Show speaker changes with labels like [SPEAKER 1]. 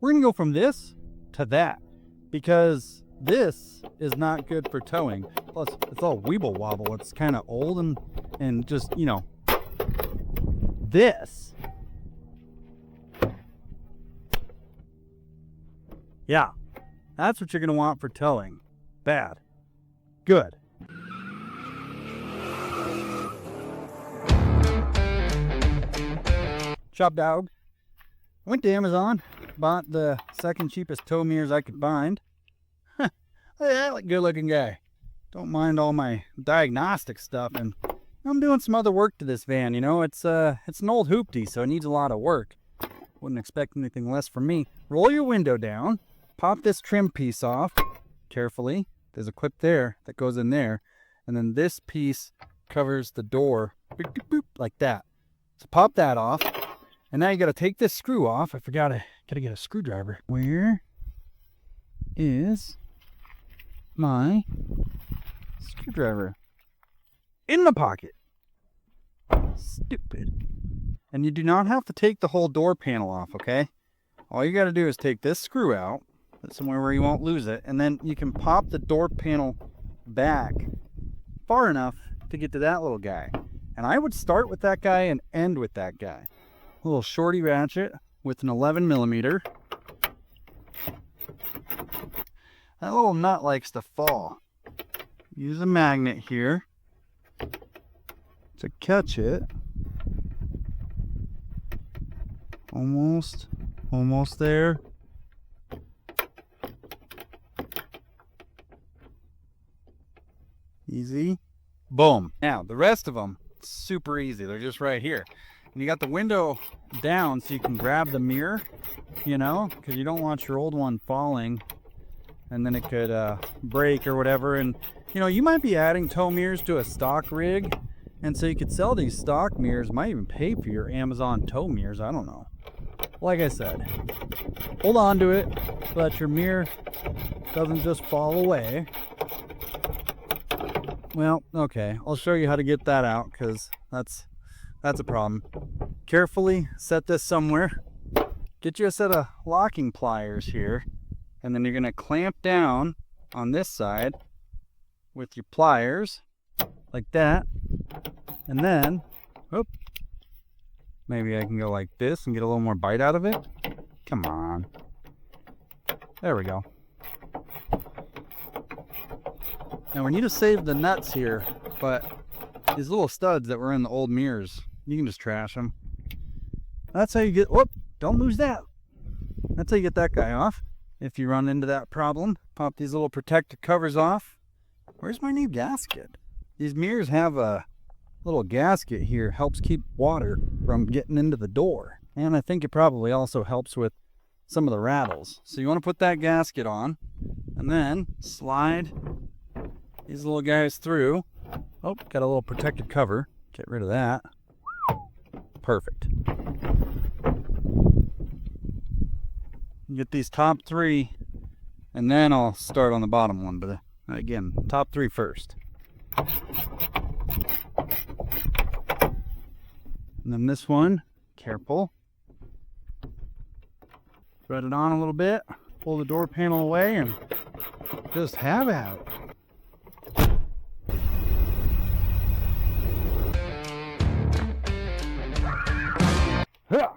[SPEAKER 1] We're going to go from this to that because this is not good for towing. Plus, it's all weeble wobble. It's kind of old and just, you know, this. Yeah, that's what you're going to want for towing. Bad. Good. Chop dog. I went to Amazon, bought the second cheapest tow mirrors I could find. Look at that good looking guy. Don't mind all my diagnostic stuff, and I'm doing some other work to this van, you know. It's an old hoopty, so it needs a lot of work. Wouldn't expect anything less from me. Roll your window down, pop this trim piece off carefully. There's a clip there that goes in there, and then this piece covers the door, boop, boop, boop, like that. So pop that off, and now you got to take this screw off. I forgot I gotta get a screwdriver. Where is my screwdriver? In the pocket. Stupid. And you do not have to take the whole door panel off, okay? All you got to do is take this screw out, put it somewhere where you won't lose it, and then you can pop the door panel back far enough to get to that little guy. And I would start with that guy and end with that guy. A little shorty ratchet with an 11 millimeter. That little nut likes to fall. Use a magnet here to catch it. Almost there. Easy. Boom. Now, the rest of them, super easy. They're just right here. And you got the window down so you can grab the mirror, you know, because you don't want your old one falling and then it could break or whatever. And, you know, you might be adding tow mirrors to a stock rig. And so you could sell these stock mirrors, might even pay for your Amazon tow mirrors. I don't know. Like I said, hold on to it so that your mirror doesn't just fall away. Well, okay, I'll show you how to get that out because that's a problem. Carefully set this somewhere. Get you a set of locking pliers here, and then you're going to clamp down on this side with your pliers like that. And then, whoop, maybe I can go like this and get a little more bite out of it. Come on. There we go. Now we need to save the nuts here, but these little studs that were in the old mirrors, you can just trash them. That's how you get, whoop, don't lose that. That's how you get that guy off. If you run into that problem, pop these little protective covers off. Where's my new gasket? These mirrors have a little gasket here, helps keep water from getting into the door. And I think it probably also helps with some of the rattles. So you want to put that gasket on and then slide these little guys through. Oh, got a little protective cover. Get rid of that. Perfect. Get these top three, and then I'll start on the bottom one. But again, top three first. And then this one, careful. Thread it on a little bit, pull the door panel away, and just have at it. Yeah.